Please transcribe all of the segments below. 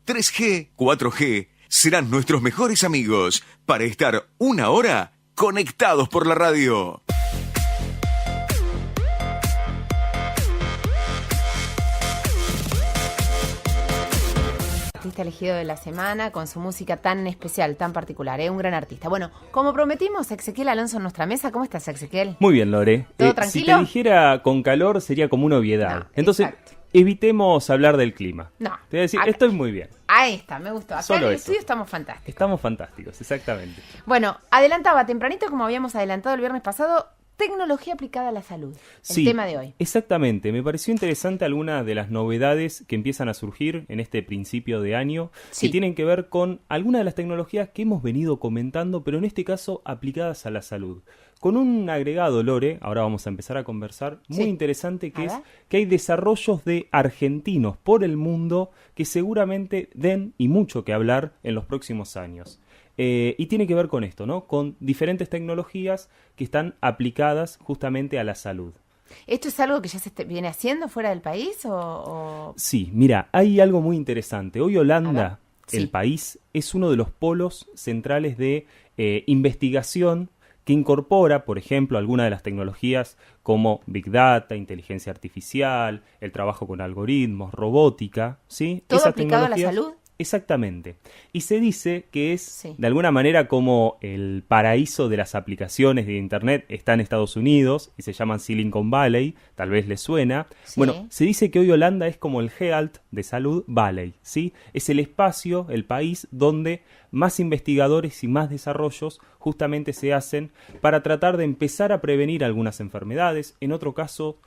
3G, 4G serán nuestros mejores amigos para estar una hora conectados por la radio. Artista elegido de la semana con su música tan especial, tan particular, un gran artista. Bueno, como prometimos, Ezequiel Alonso en nuestra mesa. ¿Cómo estás, Ezequiel? Muy bien, Lore. ¿Todo tranquilo? Si te dijera con calor sería como una obviedad. No, entonces, exacto. Evitemos hablar del clima. No. Te voy a decir, Acá. estoy muy bien. Ahí está, me gustó. Acá Solo en el eso. estudio estamos fantásticos. Estamos fantásticos, exactamente. Bueno, adelantaba tempranito, como habíamos adelantado el viernes pasado, tecnología aplicada a la salud. El tema de hoy. Exactamente. Me pareció interesante algunas de las novedades que empiezan a surgir en este principio de año, Sí. que tienen que ver con algunas de las tecnologías que hemos venido comentando, pero en este caso aplicadas a la salud. Con un agregado, Lore, ahora vamos a empezar a conversar, muy Sí. interesante, A que es ver. que hay desarrollos de argentinos por el mundo que seguramente den y mucho que hablar en los próximos años. Y tiene que ver con esto, ¿no? Con diferentes tecnologías que están aplicadas justamente a la salud. ¿Esto es algo que ya se viene haciendo fuera del país o...? Sí, mira, hay algo muy interesante. Hoy A Holanda, ver, sí. el país, es uno de los polos centrales de investigación que incorpora, por ejemplo, algunas de las tecnologías como Big Data, inteligencia artificial, el trabajo con algoritmos, robótica, ¿sí? ¿Todo Esas aplicado a la tecnologías- salud? Exactamente. Y se dice que es, Sí. de alguna manera, como el paraíso de las aplicaciones de Internet está en Estados Unidos y se llaman Silicon Valley, tal vez les suena. Sí. Bueno, se dice que hoy Holanda es como el Health de Salud Valley, ¿sí? Es el espacio, el país donde más investigadores y más desarrollos justamente se hacen para tratar de empezar a prevenir algunas enfermedades, en otro caso,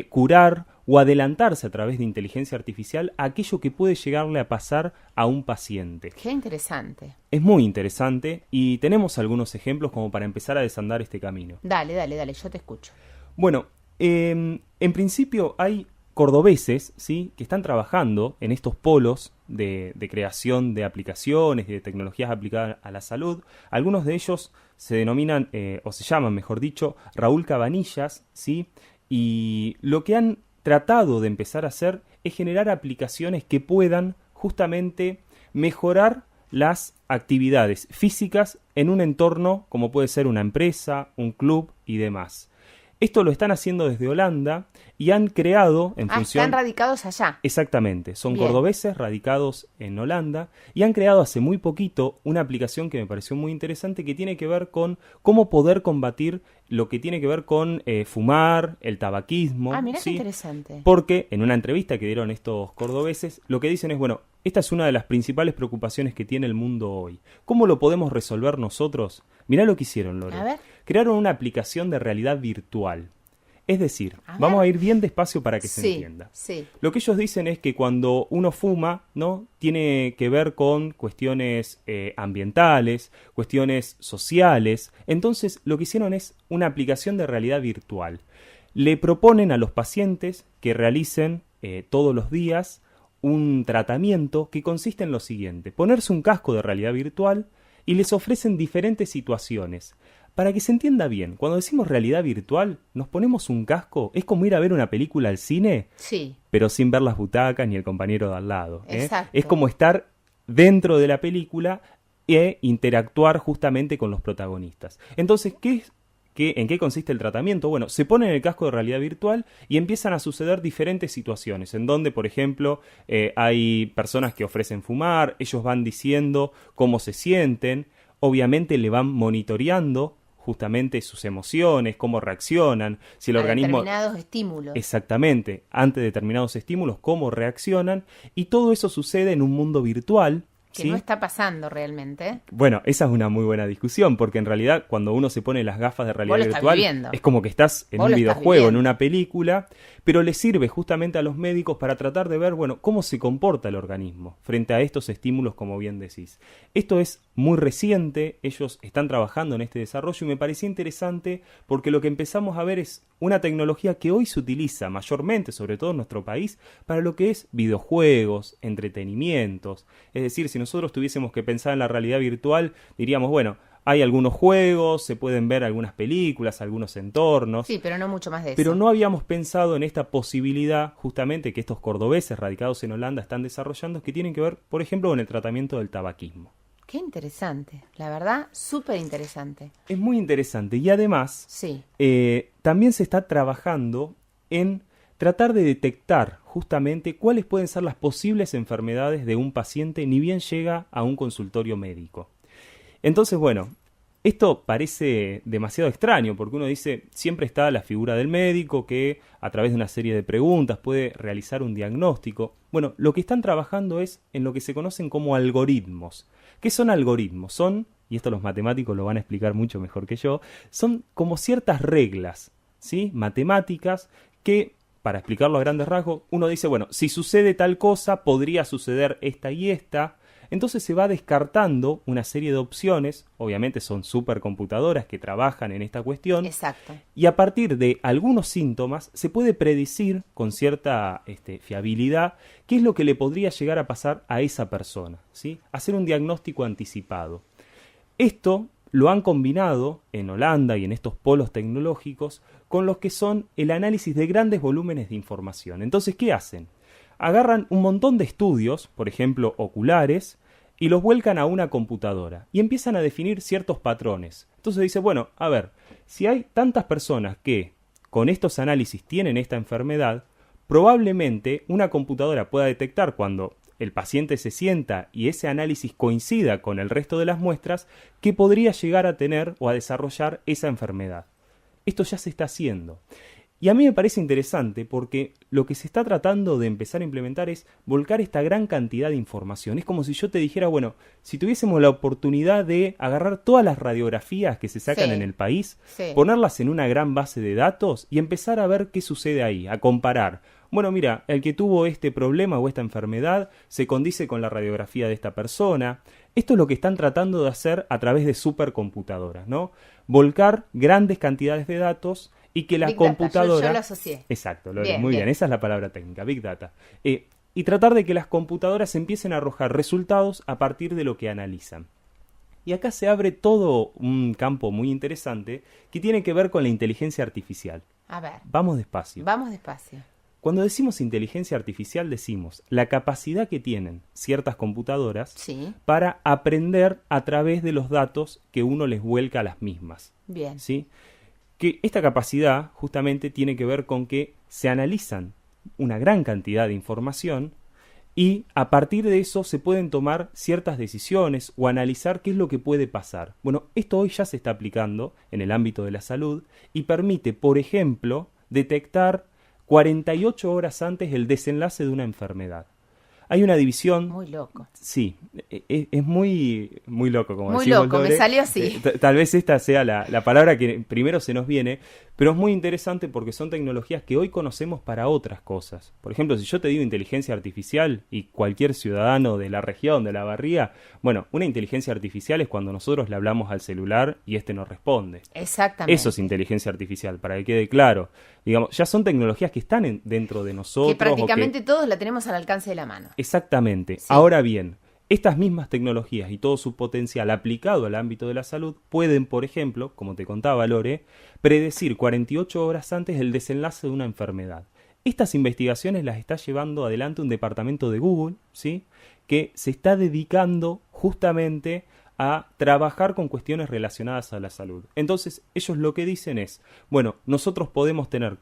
curar o adelantarse a través de inteligencia artificial a aquello que puede llegarle a pasar a un paciente. Qué interesante. Es muy interesante y tenemos algunos ejemplos como para empezar a desandar este camino. Dale, yo te escucho. Bueno, en principio hay cordobeses, ¿sí?, que están trabajando en estos polos de creación de aplicaciones y de tecnologías aplicadas a la salud. Algunos de ellos se denominan, o se llaman, mejor dicho, Raúl Cabanillas, ¿sí? Y lo que han tratado de empezar a hacer es generar aplicaciones que puedan justamente mejorar las actividades físicas en un entorno como puede ser una empresa, un club y demás. Esto lo están haciendo desde Holanda y han creado en función... Están radicados allá. Exactamente, son Bien. cordobeses radicados en Holanda y han creado hace muy poquito una aplicación que me pareció muy interesante que tiene que ver con cómo poder combatir lo que tiene que ver con fumar, el tabaquismo. Mira qué ¿sí? interesante. Porque en una entrevista que dieron estos cordobeses, lo que dicen es, bueno, esta es una de las principales preocupaciones que tiene el mundo hoy. ¿Cómo lo podemos resolver nosotros? Mirá lo que hicieron, Lore. A ver. Crearon una aplicación de realidad virtual. Es decir, A ver. vamos a ir bien despacio para que se Sí, entienda. sí. Lo que ellos dicen es que cuando uno fuma, ¿no?, tiene que ver con cuestiones ambientales, cuestiones sociales. Entonces, lo que hicieron es una aplicación de realidad virtual. Le proponen a los pacientes que realicen todos los días un tratamiento que consiste en lo siguiente: ponerse un casco de realidad virtual y les ofrecen diferentes situaciones. Para que se entienda bien, cuando decimos realidad virtual, nos ponemos un casco, es como ir a ver una película al cine, Sí. pero sin ver las butacas ni el compañero de al lado. Exacto. Es como estar dentro de la película e interactuar justamente con los protagonistas. Entonces, ¿en qué consiste el tratamiento? Bueno, se ponen el casco de realidad virtual y empiezan a suceder diferentes situaciones, en donde, por ejemplo, hay personas que ofrecen fumar, ellos van diciendo cómo se sienten, obviamente le van monitoreando justamente sus emociones, cómo reaccionan, si el A organismo... determinados estímulos. Exactamente, ante determinados estímulos, cómo reaccionan, y todo eso sucede en un mundo virtual. Que ¿sí? no está pasando realmente. Bueno, esa es una muy buena discusión, porque en realidad cuando uno se pone las gafas de realidad Vos lo estás virtual, viviendo. es como que estás en Vos un lo estás videojuego, en viviendo. una película, pero le sirve justamente a los médicos para tratar de ver, bueno, cómo se comporta el organismo frente a estos estímulos, como bien decís. Esto es muy reciente, ellos están trabajando en este desarrollo y me parecía interesante porque lo que empezamos a ver es una tecnología que hoy se utiliza mayormente, sobre todo en nuestro país, para lo que es videojuegos, entretenimientos. Es decir, si nosotros tuviésemos que pensar en la realidad virtual, diríamos, bueno, hay algunos juegos, se pueden ver algunas películas, algunos entornos. Sí, pero no mucho más de eso. Pero no habíamos pensado en esta posibilidad, justamente, que estos cordobeses radicados en Holanda están desarrollando, que tienen que ver, por ejemplo, con el tratamiento del tabaquismo. Qué interesante, la verdad, súper interesante. Es muy interesante y además Sí. También se está trabajando en tratar de detectar justamente cuáles pueden ser las posibles enfermedades de un paciente ni bien llega a un consultorio médico. Entonces, bueno, esto parece demasiado extraño porque uno dice, siempre está la figura del médico que a través de una serie de preguntas puede realizar un diagnóstico. Bueno, lo que están trabajando es en lo que se conocen como algoritmos. ¿Qué son algoritmos? Son, y esto los matemáticos lo van a explicar mucho mejor que yo, son como ciertas reglas, ¿sí? Matemáticas que, para explicarlo a grandes rasgos, uno dice, bueno, si sucede tal cosa, podría suceder esta y esta. Entonces se va descartando una serie de opciones, obviamente son supercomputadoras que trabajan en esta cuestión. Exacto. Y a partir de algunos síntomas se puede predecir con cierta fiabilidad qué es lo que le podría llegar a pasar a esa persona, ¿sí? Hacer un diagnóstico anticipado. Esto lo han combinado en Holanda y en estos polos tecnológicos con los que son el análisis de grandes volúmenes de información. Entonces, ¿qué hacen? Agarran un montón de estudios, por ejemplo, oculares, y los vuelcan a una computadora y empiezan a definir ciertos patrones. Entonces dice, bueno, a ver, si hay tantas personas que con estos análisis tienen esta enfermedad, probablemente una computadora pueda detectar cuando el paciente se sienta y ese análisis coincida con el resto de las muestras que podría llegar a tener o a desarrollar esa enfermedad. Esto ya se está haciendo. Y a mí me parece interesante porque lo que se está tratando de empezar a implementar es volcar esta gran cantidad de información. Es como si yo te dijera, bueno, si tuviésemos la oportunidad de agarrar todas las radiografías que se sacan en el país, ponerlas en una gran base de datos y empezar a ver qué sucede ahí, a comparar. Bueno, mira, el que tuvo este problema o esta enfermedad se condice con la radiografía de esta persona. Esto es lo que están tratando de hacer a través de supercomputadoras, ¿no? Volcar grandes cantidades de datos y que la Big computadora... Data. Yo lo asocié. Exacto, muy bien, esa es la palabra técnica, Big Data. Y tratar de que las computadoras empiecen a arrojar resultados a partir de lo que analizan. Y acá se abre todo un campo muy interesante que tiene que ver con la inteligencia artificial. A ver. Vamos despacio. Vamos despacio. Cuando decimos inteligencia artificial decimos la capacidad que tienen ciertas computadoras para aprender a través de los datos que uno les vuelca a las mismas. Bien. ¿Sí? Que esta capacidad justamente tiene que ver con que se analizan una gran cantidad de información y a partir de eso se pueden tomar ciertas decisiones o analizar qué es lo que puede pasar. Bueno, esto hoy ya se está aplicando en el ámbito de la salud y permite, por ejemplo, detectar 48 horas antes el desenlace de una enfermedad. Hay una división... Muy loco. Sí, es muy loco, como muy decimos. Muy loco, me salió así. Tal vez esta sea la palabra que primero se nos viene, pero es muy interesante porque son tecnologías que hoy conocemos para otras cosas. Por ejemplo, si yo te digo inteligencia artificial y cualquier ciudadano de la región, de la barría, bueno, una inteligencia artificial es cuando nosotros le hablamos al celular y este nos responde. Exactamente. Eso es inteligencia artificial, para que quede claro. Digamos, ya son tecnologías que están dentro de nosotros. Que prácticamente todos la tenemos al alcance de la mano. Exactamente. Sí. Ahora bien, estas mismas tecnologías y todo su potencial aplicado al ámbito de la salud pueden, por ejemplo, como te contaba Lore, predecir 48 horas antes el desenlace de una enfermedad. Estas investigaciones las está llevando adelante un departamento de Google, ¿sí? Que se está dedicando justamente a trabajar con cuestiones relacionadas a la salud. Entonces, ellos lo que dicen es, bueno, nosotros podemos tener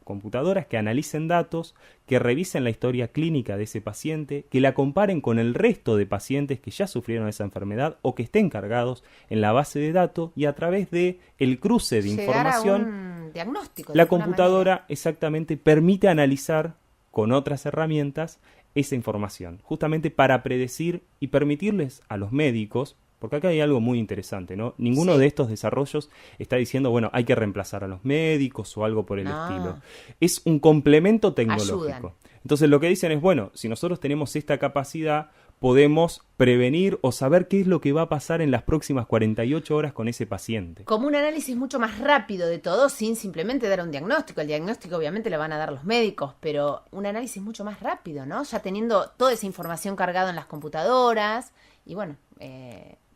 computadoras que analicen datos, que revisen la historia clínica de ese paciente, que la comparen con el resto de pacientes que ya sufrieron esa enfermedad o que estén cargados en la base de datos y a través de el cruce de información, a un diagnóstico, la computadora exactamente permite analizar con otras herramientas esa información, justamente para predecir y permitirles a los médicos. Porque acá hay algo muy interesante, ¿no? Ninguno de estos desarrollos está diciendo, bueno, hay que reemplazar a los médicos o algo por el estilo. Es un complemento tecnológico. Ayudan. Entonces lo que dicen es, bueno, si nosotros tenemos esta capacidad, podemos prevenir o saber qué es lo que va a pasar en las próximas 48 horas con ese paciente. Como un análisis mucho más rápido de todo, sin simplemente dar un diagnóstico. El diagnóstico obviamente lo van a dar los médicos, pero un análisis mucho más rápido, ¿no? Ya teniendo toda esa información cargada en las computadoras y bueno,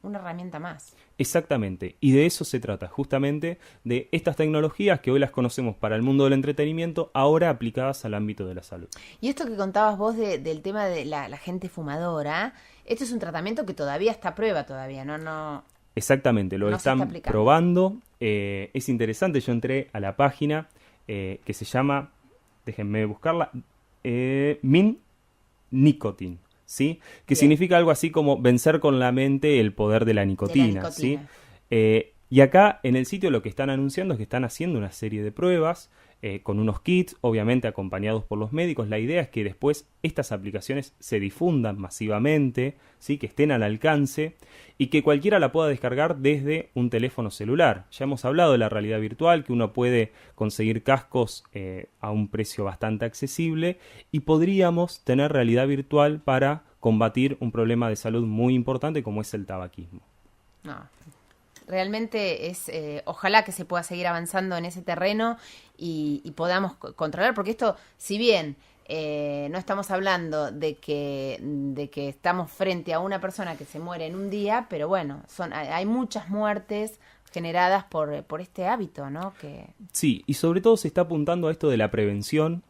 una herramienta más. Exactamente, y de eso se trata, justamente de estas tecnologías que hoy las conocemos para el mundo del entretenimiento, ahora aplicadas al ámbito de la salud. Y esto que contabas vos del tema de la gente fumadora, esto es un tratamiento que todavía está a prueba todavía, ¿no? Exactamente, lo están probando. Es interesante, yo entré a la página que se llama, déjenme buscarla, Min Nicotine, ¿sí? Que Bien. significa algo así como vencer con la mente el poder de la nicotina, ¿sí? Y acá en el sitio lo que están anunciando es que están haciendo una serie de pruebas con unos kits, obviamente acompañados por los médicos. La idea es que después estas aplicaciones se difundan masivamente, ¿sí? Que estén al alcance y que cualquiera la pueda descargar desde un teléfono celular. Ya hemos hablado de la realidad virtual, que uno puede conseguir cascos a un precio bastante accesible, y podríamos tener realidad virtual para combatir un problema de salud muy importante como es el tabaquismo. No. Realmente es, ojalá que se pueda seguir avanzando en ese terreno y podamos controlar, porque esto, si bien no estamos hablando de que estamos frente a una persona que se muere en un día, pero bueno, hay muchas muertes generadas por este hábito, ¿no? Sí, y sobre todo se está apuntando a esto de la prevención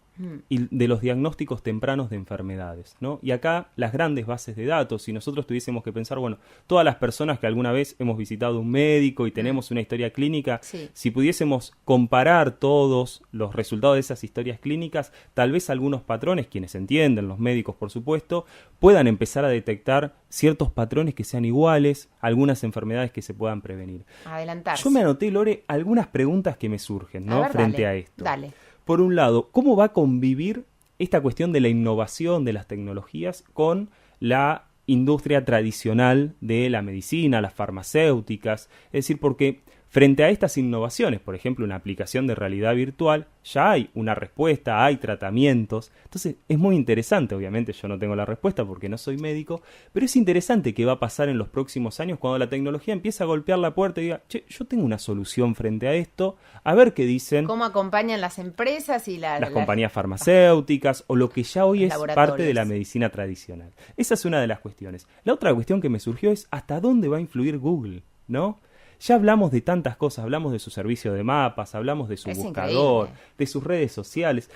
y de los diagnósticos tempranos de enfermedades, ¿no? Y acá las grandes bases de datos, si nosotros tuviésemos que pensar, bueno, todas las personas que alguna vez hemos visitado un médico y tenemos una historia clínica, sí. Si pudiésemos comparar todos los resultados de esas historias clínicas, tal vez algunos patrones, quienes entienden, los médicos por supuesto, puedan empezar a detectar ciertos patrones que sean iguales, algunas enfermedades que se puedan prevenir. Adelantarse. Yo me anoté, Lore, algunas preguntas que me surgen, ¿no? Frente a esto. Dale. Por un lado, ¿cómo va a convivir esta cuestión de la innovación de las tecnologías con la industria tradicional de la medicina, las farmacéuticas? Es decir, porque frente a estas innovaciones, por ejemplo, una aplicación de realidad virtual, ya hay una respuesta, hay tratamientos. Entonces, es muy interesante, obviamente yo no tengo la respuesta porque no soy médico, pero es interesante qué va a pasar en los próximos años cuando la tecnología empieza a golpear la puerta y diga, che, yo tengo una solución frente a esto, a ver qué dicen. ¿Cómo acompañan las empresas y las compañías farmacéuticas o lo que ya hoy es parte de la laboratorios. medicina tradicional? Esa es una de las cuestiones. La otra cuestión que me surgió es hasta dónde va a influir Google, ¿no? Ya hablamos de tantas cosas, hablamos de su servicio de mapas, hablamos de su buscador, increíble. de sus redes sociales,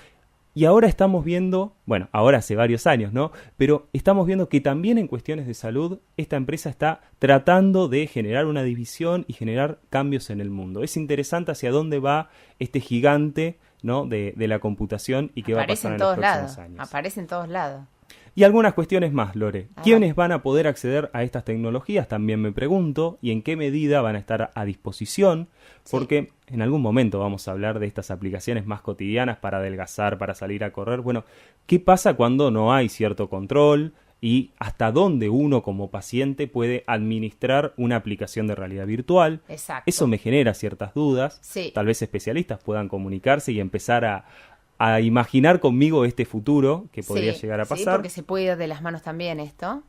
y ahora estamos viendo, bueno, ahora hace varios años, ¿no? Pero estamos viendo que también en cuestiones de salud, esta empresa está tratando de generar una división y generar cambios en el mundo. Es interesante hacia dónde va este gigante, ¿no? de la computación y qué va a pasar en los próximos años. Aparece en todos lados. Y algunas cuestiones más, Lore. ¿Quiénes van a poder acceder a estas tecnologías? También me pregunto. ¿Y en qué medida van a estar a disposición? Porque en algún momento vamos a hablar de estas aplicaciones más cotidianas para adelgazar, para salir a correr. Bueno, ¿qué pasa cuando no hay cierto control? Y hasta dónde uno como paciente puede administrar una aplicación de realidad virtual. Exacto. Eso me genera ciertas dudas. Sí. Tal vez especialistas puedan comunicarse y empezar a imaginar conmigo este futuro que podría llegar a pasar. Sí, porque se puede ir de las manos también esto.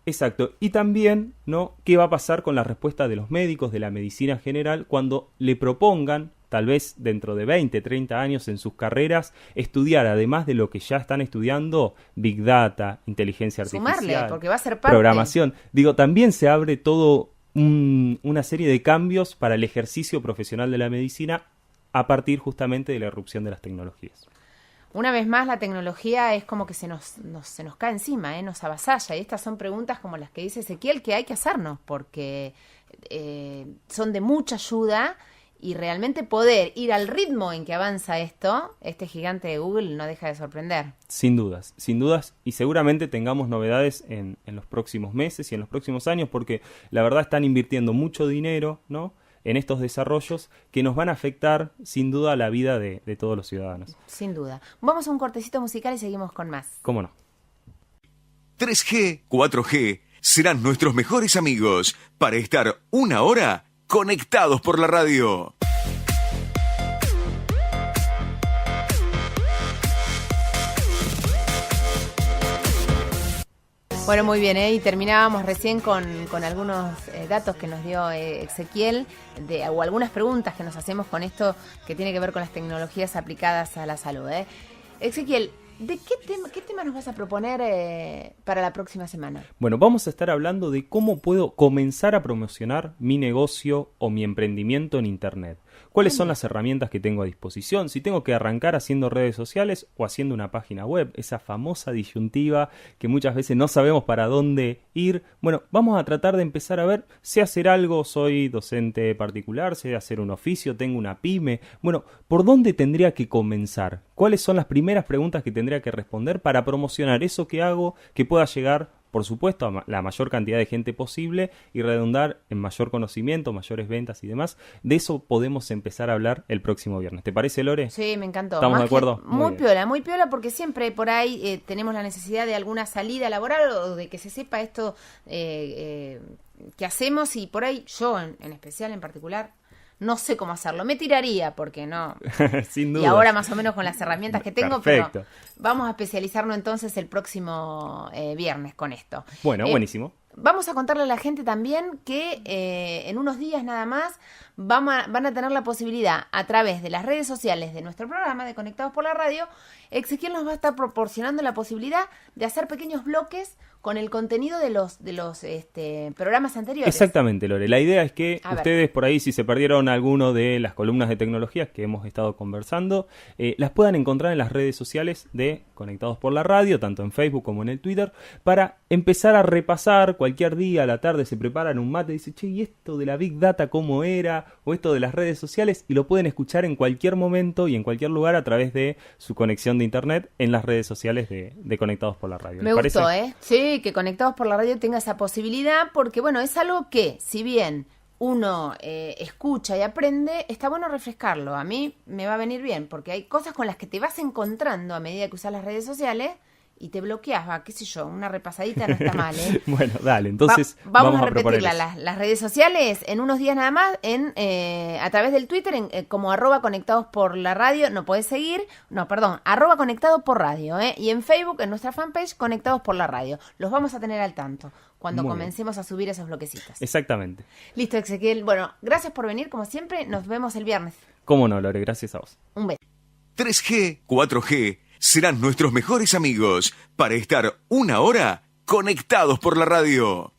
Exacto. Y también, ¿no? ¿Qué va a pasar con la respuesta de los médicos, de la medicina general, cuando le propongan, tal vez dentro de 20, 30 años en sus carreras, estudiar, además de lo que ya están estudiando, Big Data, inteligencia artificial, Sumarle, porque va a ser parte. Programación. Digo, también se abre todo una serie de cambios para el ejercicio profesional de la medicina a partir justamente de la irrupción de las tecnologías. Una vez más, la tecnología es como que se nos cae encima, nos avasalla. Y estas son preguntas como las que dice Ezequiel que hay que hacernos, porque son de mucha ayuda y realmente poder ir al ritmo en que avanza este gigante de Google no deja de sorprender. Sin dudas, y seguramente tengamos novedades en los próximos meses y en los próximos años, porque la verdad están invirtiendo mucho dinero, ¿no?, en estos desarrollos que nos van a afectar sin duda la vida de todos los ciudadanos. Sin duda. Vamos a un cortecito musical y seguimos con más. ¿Cómo no? 3G, 4G serán nuestros mejores amigos para estar una hora conectados por la radio. Bueno, muy bien, y terminábamos recién con algunos datos que nos dio Ezequiel, o algunas preguntas que nos hacemos con esto que tiene que ver con las tecnologías aplicadas a la salud. Ezequiel, ¿Qué tema nos vas a proponer para la próxima semana? Bueno, vamos a estar hablando de cómo puedo comenzar a promocionar mi negocio o mi emprendimiento en Internet. ¿Cuáles son las herramientas que tengo a disposición? Si tengo que arrancar haciendo redes sociales o haciendo una página web, esa famosa disyuntiva que muchas veces no sabemos para dónde ir. Bueno, vamos a tratar de empezar a ver, sé hacer algo, soy docente particular, sé hacer un oficio, tengo una pyme. Bueno, ¿por dónde tendría que comenzar? ¿Cuáles son las primeras preguntas que tendría que responder para promocionar eso que hago, que pueda llegar, por supuesto, a la mayor cantidad de gente posible y redundar en mayor conocimiento, mayores ventas y demás? De eso podemos empezar a hablar el próximo viernes. ¿Te parece, Lore? Sí, me encantó. ¿Estamos de acuerdo? Muy piola, porque siempre por ahí tenemos la necesidad de alguna salida laboral o de que se sepa esto que hacemos, y por ahí yo, en especial, en particular, no sé cómo hacerlo. Me tiraría, porque no. Sin duda. Y ahora más o menos con las herramientas que tengo, Perfecto. pero vamos a especializarnos entonces el próximo viernes con esto. Bueno, buenísimo. Vamos a contarle a la gente también que en unos días nada más van a tener la posibilidad, a través de las redes sociales de nuestro programa de Conectados por la Radio, Ezequiel nos va a estar proporcionando la posibilidad de hacer pequeños bloques con el contenido de los programas anteriores. Exactamente, Lore. La idea es que A ver. ustedes por ahí, si se perdieron alguno de las columnas de tecnologías que hemos estado conversando, las puedan encontrar en las redes sociales de Conectados por la Radio, tanto en Facebook como en el Twitter, para empezar a repasar. Cualquier día a la tarde se preparan un mate y dicen, che, ¿y esto de la Big Data cómo era? O esto de las redes sociales, y lo pueden escuchar en cualquier momento y en cualquier lugar a través de su conexión de Internet en las redes sociales de Conectados por la Radio. Me gustó, ¿eh? Sí, que Conectados por la Radio tenga esa posibilidad, porque bueno, es algo que, si bien uno escucha y aprende, está bueno refrescarlo. A mí me va a venir bien, porque hay cosas con las que te vas encontrando a medida que usas las redes sociales y te bloqueas, qué sé yo, una repasadita no está mal, ¿eh? Bueno, dale, entonces vamos a proponer repetirla, eso. las redes sociales en unos días nada más, a través del Twitter, como @conectados por la radio, nos podés seguir, @conectados por radio, y en Facebook, en nuestra fanpage, Conectados por la Radio. Los vamos a tener al tanto cuando Muy comencemos a subir esos bloquecitos. Exactamente. Listo, Ezequiel. Bueno, gracias por venir, como siempre, nos vemos el viernes. Cómo no, Lore, gracias a vos. Un beso. 3G, 4G serán nuestros mejores amigos para estar una hora conectados por la radio.